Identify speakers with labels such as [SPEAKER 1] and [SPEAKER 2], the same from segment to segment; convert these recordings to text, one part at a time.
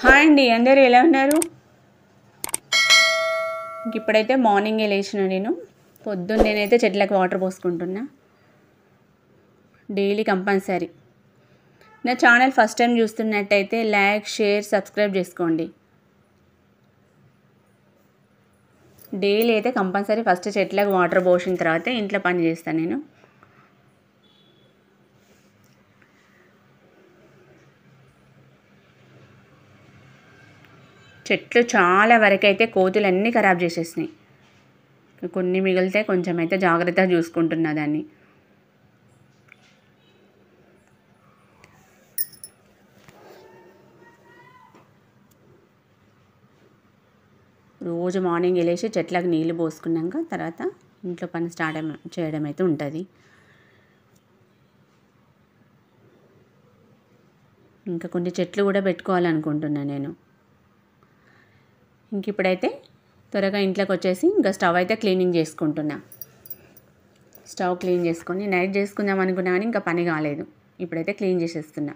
[SPEAKER 1] Hi అండి, అందరూ ఎలా ఉన్నారు? ఇప్పుడైతే మార్నింగే లేచిన నేను పొద్దున్నేనైతే చెట్లకు వాటర్ పోసుకుంటున్నా. Daily compulsory. నా ఛానల్ ఫస్ట్ టైం చూస్తున్నట్టయితే లైక్, షేర్, సబ్స్క్రైబ్ చేసుకోండి. డైలీ అయితే కంపల్సరీ ఫస్ట్ చెట్లకు వాటర్ పోసిన తర్వాత ఇంట్లో పని చేస్తాను నేను. చెట్లు చాలా వరకు అయితే కోతులు అన్నీ ఖరాబ్ చేసేసినాయి. కొన్ని మిగిలితే కొంచెం అయితే జాగ్రత్తగా చూసుకుంటున్నా దాన్ని. రోజు మార్నింగ్ వెళ్ళేసి చెట్లకు నీళ్ళు పోసుకున్నాక తర్వాత ఇంట్లో పని స్టార్ట్ చేయడం అయితే ఉంటుంది. ఇంకా కొన్ని చెట్లు కూడా పెట్టుకోవాలనుకుంటున్నాను నేను. ఇంక ఇప్పుడైతే త్వరగా ఇంట్లోకి వచ్చేసి ఇంకా స్టవ్ అయితే క్లీనింగ్ చేసుకుంటున్నా. స్టవ్ క్లీన్ చేసుకొని నైట్ చేసుకుందాం అనుకున్నా కానీ ఇంకా పని కాలేదు. ఇప్పుడైతే క్లీన్ చేసేస్తున్నా.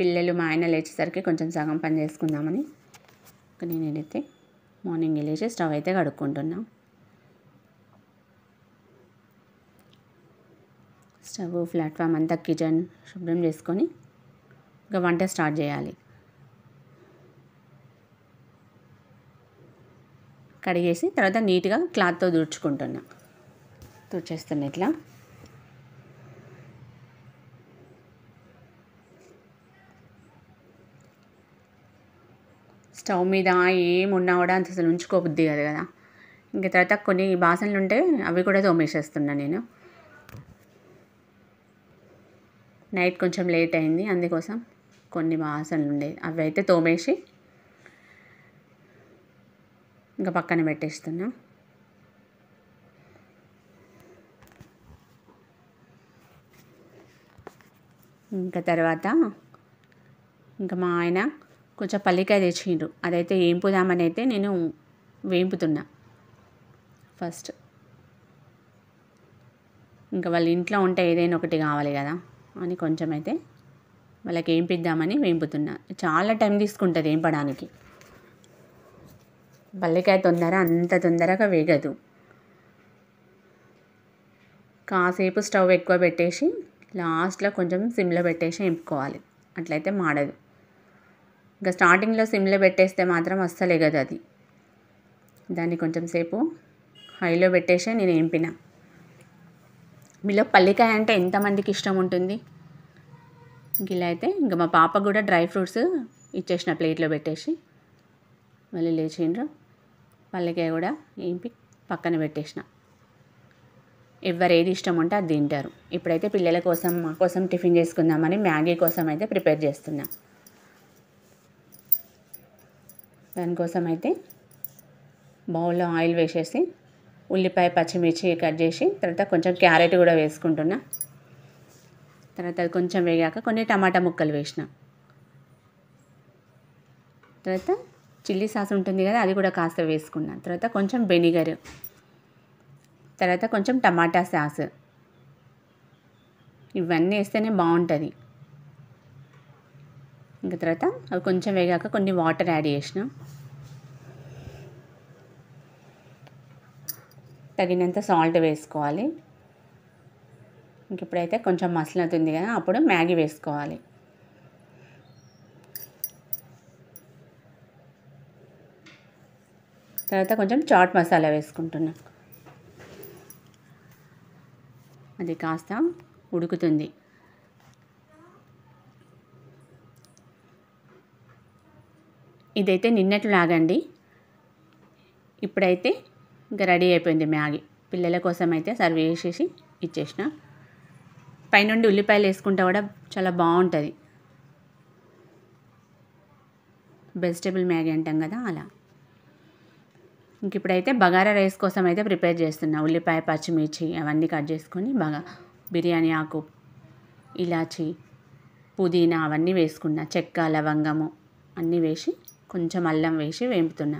[SPEAKER 1] పిల్లలు మా ఆయన లేచేసరికి కొంచెం సగం పని చేసుకుందామని నేనైతే మార్నింగ్ వెళ్ళేసి స్టవ్ అయితే కడుక్కుంటున్నా. స్టవ్, ప్లాట్ఫామ్ అంతా కిచెన్ శుభ్రం చేసుకొని ఇంకా వంట స్టార్ట్ చేయాలి. కడిగేసి తర్వాత నీట్గా క్లాత్తో తుడిచేస్తున్నా ఇట్లా. స్టవ్ మీద ఏమున్నా కూడా అసలు ఉంచుకోబుద్ది కాదు కదా. ఇంకా తర్వాత కొన్ని బాసనలు ఉంటే అవి కూడా తోమేసేస్తున్నా నేను. నైట్ కొంచెం లేట్ అయింది, అందుకోసం కొన్ని బాసనలు ఉండేవి అవి అయితే తోమేసి ఇంకా పక్కన పెట్టేస్తున్నా. ఇంకా తర్వాత ఇంకా మా ఆయన కొంచెం పల్లికాయ తెచ్చిండ్రు, అదైతే వేంపుదామని అయితే నేను వేంపుతున్నా ఫస్ట్. ఇంకా వాళ్ళ ఇంట్లో ఉంటే ఏదైనా ఒకటి కావాలి కదా అని కొంచెం అయితే వాళ్ళకి వేంపిద్దామని వేంపుతున్నా. చాలా టైం తీసుకుంటుంది వేంపడానికి. పల్లికాయ అంత తొందరగా వేగదు. కాసేపు స్టవ్ ఎక్కువ పెట్టేసి లాస్ట్లో కొంచెం సిమ్లో పెట్టేసి వేంపుకోవాలి, అట్లయితే మాడదు. ఇంకా స్టార్టింగ్లో సిమ్లో పెట్టేస్తే మాత్రం అస్సలు ఎగదు అది. దాన్ని కొంచెం సేపు హైలో పెట్టేసి నేను వేంపిన. మీలో పల్లికాయ అంటే ఎంతమందికి ఇష్టం ఉంటుంది? ఇంక ఇలా అయితే ఇంకా మా పాప కూడా డ్రై ఫ్రూట్స్ ఇచ్చేసిన ప్లేట్లో పెట్టేసి మళ్ళీ లేచిండ్రు. పల్లికాయ కూడా వేంపి పక్కన పెట్టేసిన. ఎవరు ఏది ఇష్టం ఉంటే అది తింటారు. ఇప్పుడైతే పిల్లల కోసం మా కోసం టిఫిన్ చేసుకుందామని మ్యాగీ కోసం అయితే ప్రిపేర్ చేస్తున్నా. దానికోసం అయితే బౌల్లో ఆయిల్ వేసేసి ఉల్లిపాయ, పచ్చిమిర్చి కట్ చేసి తర్వాత కొంచెం క్యారెట్ కూడా వేసుకుంటున్నా. తర్వాత అది కొంచెం వేగాక కొన్ని టమాటా ముక్కలు వేసిన. తర్వాత చిల్లీ సాస్ ఉంటుంది కదా, అది కూడా కాస్త వేసుకున్నాను. తర్వాత కొంచెం వెనిగర్, తర్వాత కొంచెం టమాటా సాస్, ఇవన్నీ వేస్తేనే బాగుంటుంది. ఇంకా తర్వాత అవి కొంచెం వేగాక కొన్ని వాటర్ యాడ్ చేసిన. తగినంత సాల్ట్ వేసుకోవాలి. ఇంక ఇప్పుడైతే కొంచెం మసలుతుంది కదా, అప్పుడు మ్యాగీ వేసుకోవాలి. తర్వాత కొంచెం చాట్ మసాలా వేసుకుంటున్నా. అది కాస్త ఉడుకుతుంది. ఇదైతే నిన్నట్లాగండి. ఇప్పుడైతే ఇంకా రెడీ అయిపోయింది మ్యాగీ. పిల్లల కోసం అయితే సర్వ్ చేసేసి ఇచ్చేసిన. పైనుండి ఉల్లిపాయలు వేసుకుంటే కూడా చాలా బాగుంటుంది. వెజిటేబుల్ మ్యాగీ అంటాం కదా, అలా. ఇంక ఇప్పుడైతే బగారా రైస్ కోసం అయితే ప్రిపేర్ చేస్తున్నా. ఉల్లిపాయ, పచ్చిమిర్చి అవన్నీ కట్ చేసుకొని బాగా బిర్యానీ ఆకు, ఇలాచి, పుదీనా అవన్నీ వేసుకున్నా. చెక్క, లవంగము అన్నీ వేసి కొంచెం అల్లం వేసి వేంపుతున్నా.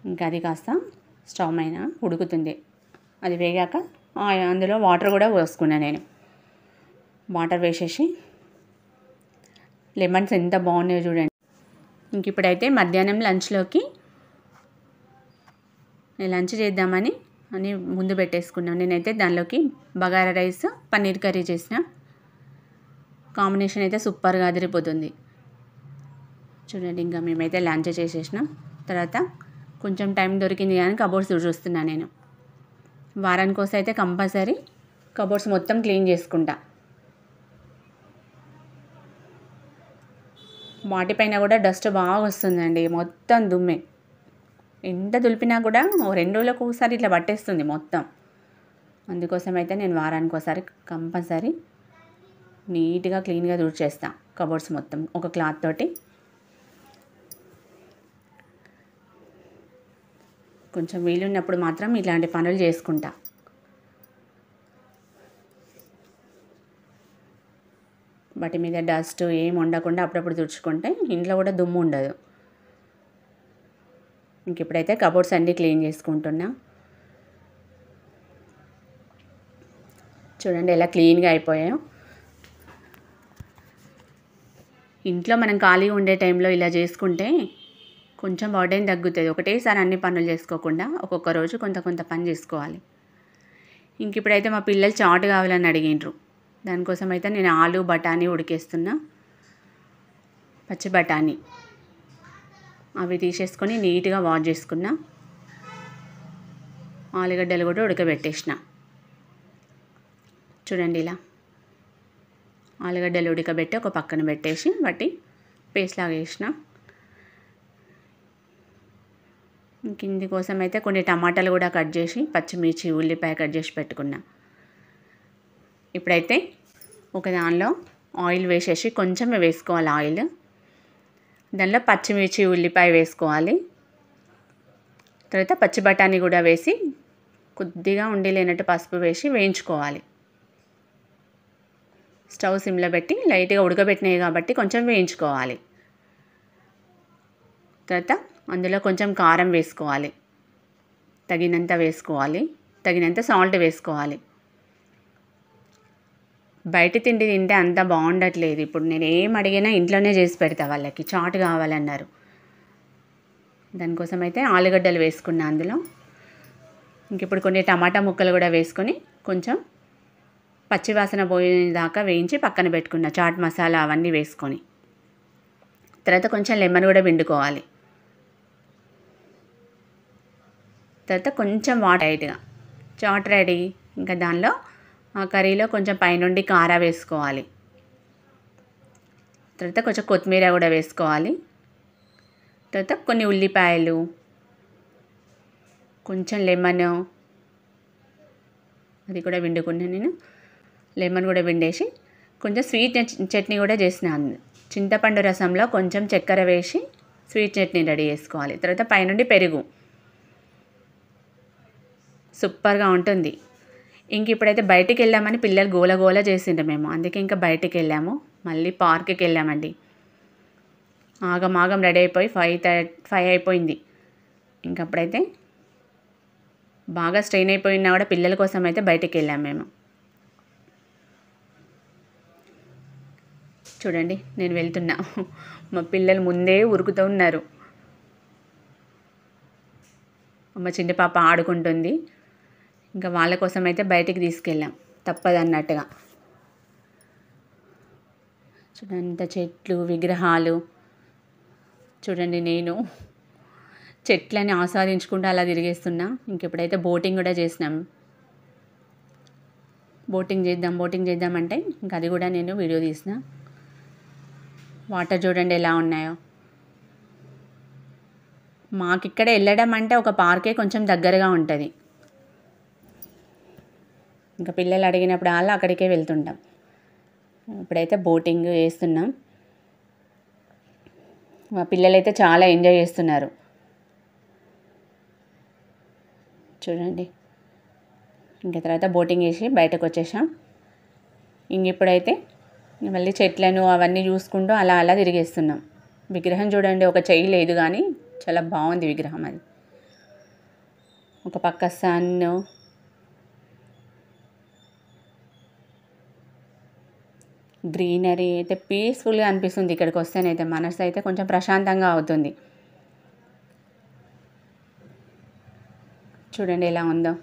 [SPEAKER 1] ఇంకా అది కాస్త స్టవ్ పైన ఉడుకుతుంది. అది వేగాక అందులో వాటర్ కూడా పోసుకున్నా నేను. వాటర్ వేసేసి లెమన్స్ ఎంత బాగున్నాయో చూడండి. ఇంక ఇప్పుడైతే మధ్యాహ్నం లంచ్లోకి నేను లంచ్ చేద్దామని ముందు పెట్టేసుకున్నాను. నేనైతే దానిలోకి బగారా రైస్, పన్నీర్ కర్రీ చేసిన. కాంబినేషన్ అయితే సూపర్గా అదిరిపోతుంది. చూడండి, ఇంకా మేమైతే లంచ్ చేసేసినాం. తర్వాత కొంచెం టైం దొరికింది కానీ కబోర్డ్స్ చూస్తున్నాను నేను. వారానికోసం అయితే కంపల్సరీ కబోర్డ్స్ మొత్తం క్లీన్ చేసుకుంటా. వాటిపైన కూడా డస్ట్ బాగా వస్తుందండి, మొత్తం దుమ్మే. ఎంత దులిపినా కూడా 2 రోజులకు ఒకసారి ఇట్లా పట్టేస్తుంది మొత్తం. అందుకోసం అయితే నేను వారానికి ఒకసారి కంపల్సరీ నీట్గా క్లీన్గా తుడిచేస్తాను కబోర్డ్స్ మొత్తం ఒక క్లాత్ తోటి. కొంచెం వీలున్నప్పుడు మాత్రం ఇలాంటి పనులు చేసుకుంటా. వాటి మీద డస్ట్ ఏం ఉండకుండా అప్పుడప్పుడు తుడుచుకుంటే ఇంట్లో కూడా దుమ్ము ఉండదు. ఇంక ఇప్పుడైతే కబోర్డ్స్ అన్నీ క్లీన్ చేసుకుంటున్నా. చూడండి ఎలా క్లీన్గా అయిపోయాయో. ఇంట్లో మనం ఖాళీగా ఉండే టైంలో ఇలా చేసుకుంటే కొంచెం బర్డెన్ తగ్గుతుంది. ఒకటేసారి అన్ని పనులు చేసుకోకుండా ఒక్కొక్క రోజు కొంత పని చేసుకోవాలి. ఇంక ఇప్పుడైతే మా పిల్లలు చాట్ కావాలని అడిగిండ్రు. దానికోసం అయితే నేను ఆలు బఠానీ ఉడికేస్తున్నా. పచ్చి బఠానీ అవి తీసేసుకొని నీట్గా వాష్ చేసుకున్నా. ఆలుగడ్డలు కూడా ఉడకబెట్టేసిన. చూడండి, ఇలా ఆలుగడ్డలు ఉడకబెట్టి ఒక పక్కన పెట్టేసి వాటి పేస్ట్ లాగా వేసిన. కింది కోసం అయితే కొన్ని టమాటాలు కూడా కట్ చేసి, పచ్చిమిర్చి, ఉల్లిపాయ కట్ చేసి పెట్టుకున్నా. ఇప్పుడైతే ఒక దానిలో ఆయిల్ వేసేసి కొంచెమే వేసుకోవాలి ఆయిల్. దానిలో పచ్చిమిర్చి, ఉల్లిపాయ వేసుకోవాలి. తర్వాత పచ్చి బఠానీ కూడా వేసి కొద్దిగా ఉండి లేనట్టు పసుపు వేసి వేయించుకోవాలి. స్టవ్ సిమ్లో పెట్టి లైట్గా ఉడకబెట్టినాయి కాబట్టి కొంచెం వేయించుకోవాలి. తర్వాత అందులో కొంచెం కారం వేసుకోవాలి, తగినంత వేసుకోవాలి, తగినంత సాల్ట్ వేసుకోవాలి. బయట తిండి తింటే అంత బాగుండట్లేదు. ఇప్పుడు నేను ఏం అడిగినా ఇంట్లోనే చేసి పెడతా. వాళ్ళకి చాట్ కావాలన్నారు. దానికోసం అయితే ఆలుగడ్డలు వేసుకున్నా అందులో. ఇంక ఇప్పుడు కొన్ని టమాటా ముక్కలు కూడా వేసుకొని కొంచెం పచ్చివాసన పోయేదాకా వేయించి పక్కన పెట్టుకున్నా. చాట్ మసాలా అవన్నీ వేసుకొని తర్వాత కొంచెం లెమన్ కూడా పిండుకోవాలి. తర్వాత కొంచెం వాటర్ లైట్గా చాట్ రెడీ. ఇంకా దానిలో ఆ కర్రీలో కొంచెం పైనుండి కారం వేసుకోవాలి. తర్వాత కొంచెం కొత్తిమీర కూడా వేసుకోవాలి. తర్వాత కొన్ని ఉల్లిపాయలు, కొంచెం లెమన్, అది కూడా పిండుకున్నాను నేను. లెమన్ కూడా పిండేసి కొంచెం స్వీట్ చట్నీ కూడా చేసినాను. చింతపండు రసంలో కొంచెం చక్కెర వేసి స్వీట్ చట్నీ రెడీ చేసుకోవాలి. తర్వాత పైనుండి పెరుగు. సూపర్గా ఉంటుంది. ఇంక ఇప్పుడైతే బయటికి వెళ్ళామని పిల్లలు గోల చేసిండ్రు మేము. అందుకే ఇంకా బయటికి వెళ్ళాము. మళ్ళీ పార్క్కి వెళ్ళామండి. ఆగం రెడీ అయిపోయి 5 అయిపోయింది. ఇంకప్పుడైతే బాగా స్ట్రెయిన్ అయిపోయినా కూడా పిల్లల కోసం అయితే బయటికి వెళ్ళాము మేము. చూడండి, నేను వెళ్తున్నా. మా పిల్లలు ముందే ఉరుకుతూ ఉన్నారు. మా చిన్న పాప ఆడుకుంటుంది. ఇంకా వాళ్ళ కోసం అయితే బయటికి తీసుకెళ్ళాం తప్పదన్నట్టుగా. చూడండి, చెట్లు, విగ్రహాలు. చూడండి, నేను చెట్లని ఆస్వాదించుకుంటూ అలా తిరిగేస్తున్నా. ఇంకెప్పుడైతే బోటింగ్ కూడా చేసినాం. బోటింగ్ చేద్దామంటే ఇంకా అది కూడా నేను వీడియో తీసిన. వాటర్ చూడండి ఎలా ఉన్నాయో. మాకిక్కడ వెళ్ళడం అంటే ఒక పార్కే కొంచెం దగ్గరగా ఉంటుంది. ఇంకా పిల్లలు అడిగినప్పుడు అలా అక్కడికే వెళ్తుంటాం. ఇప్పుడైతే బోటింగ్ వేస్తున్నాం. మా పిల్లలైతే చాలా ఎంజాయ్ చేస్తున్నారు. చూడండి, ఇంకా తర్వాత బోటింగ్ వేసి బయటకు వచ్చేసాం. ఇప్పుడైతే మళ్ళీ చెట్లను అవన్నీ చూసుకుంటూ అలా తిరిగేస్తున్నాం. విగ్రహం చూడండి, ఒక చెయ్యి లేదు కానీ చాలా బాగుంది విగ్రహం. అది ఒక పక్క సన్, గ్రీనరీ అయితే పీస్ఫుల్గా అనిపిస్తుంది. ఇక్కడికి వస్తేనైతే మనసు అయితే కొంచెం ప్రశాంతంగా అవుతుంది. చూడండి ఎలా ఉందో.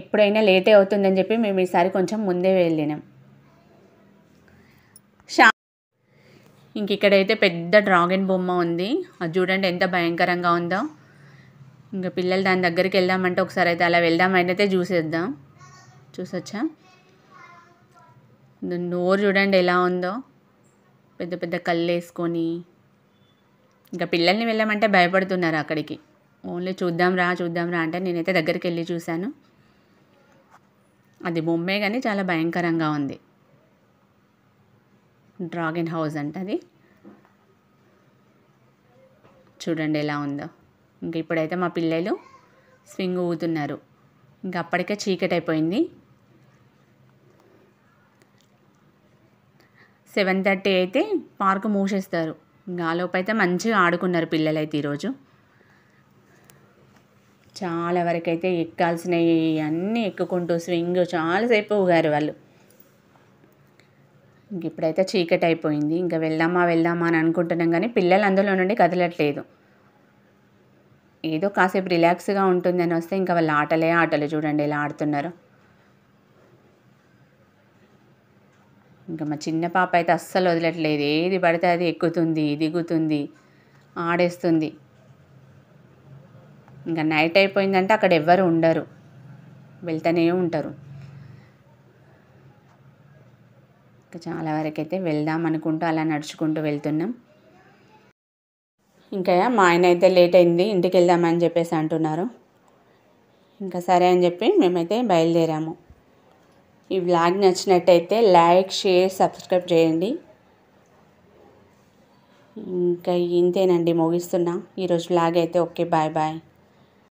[SPEAKER 1] ఎప్పుడైనా లేటే అవుతుందని చెప్పి మేము ఈసారి కొంచెం ముందే వెళ్ళినాం. ఇంక ఇక్కడైతే పెద్ద డ్రాగన్ బొమ్మ ఉంది. అది చూడండి ఎంత భయంకరంగా ఉందో. ఇంకా పిల్లలు దాని దగ్గరికి వెళ్దామంటే ఒకసారి అయితే అలా వెళ్దామైతే చూసొచ్చా. నోరు చూడండి ఎలా ఉందో, పెద్ద పెద్ద కళ్ళు వేసుకొని. ఇంకా పిల్లల్ని వెళ్ళామంటే భయపడుతున్నారు అక్కడికి. ఓన్లీ చూద్దాం రా అంటే నేనైతే దగ్గరికి వెళ్ళి చూశాను. అది బొమ్మే కానీ చాలా భయంకరంగా ఉంది. డ్రాగన్ హౌస్ అంట అది. చూడండి ఎలా ఉందో. ఇంక ఇప్పుడైతే మా పిల్లలు స్వింగ్ ఊగుతున్నారు. ఇంకా అప్పటికే చీకటి అయిపోయింది. 7:30 అయితే పార్కు మూసేస్తారు. ఇంకా ఆలోపు అయితే మంచిగా ఆడుకున్నారు పిల్లలైతే ఈరోజు. చాలా వరకు అయితే ఎక్కాల్సినవి అన్నీ ఎక్కుకుంటూ స్వింగ్ చాలాసేపు ఊగారు వాళ్ళు. ఇంక ఇప్పుడైతే చీకటి అయిపోయింది. ఇంకా వెళ్దామా అని అనుకుంటున్నాం కానీ పిల్లలు అందులో నుండి కదలట్లేదు. ఏదో కాసేపు రిలాక్స్గా ఉంటుందని వస్తే ఇంకా వాళ్ళ ఆటలు చూడండి ఎలా ఆడుతున్నారు. ఇంకా మా చిన్న పాప అయితే అస్సలు వదలట్లేదు. ఏది పడితే అది ఎక్కుతుంది, దిగుతుంది, ఆడేస్తుంది. ఇంకా నైట్ అయిపోయిందంటే అక్కడ ఎవ్వరు ఉండరు, వెళ్తూనే ఉంటారు. ఇంకా చాలా వరకు అయితే వెళ్దాం అనుకుంటూ అలా నడుచుకుంటూ వెళ్తున్నాం. ఇంకా మా ఆయన అయితే లేట్ అయింది, ఇంటికి వెళ్దామని చెప్పేసి అంటున్నారు. ఇంకా సరే అని చెప్పి మేమైతే బయలుదేరాము. ఈ వ్లాగ్ నచ్చినట్టయితే లైక్, షేర్, సబ్స్క్రైబ్ చేయండి. ఇంకా ఇంతేనండి, ముగిస్తున్నా ఈరోజు వ్లాగ్ అయితే. Okay, bye.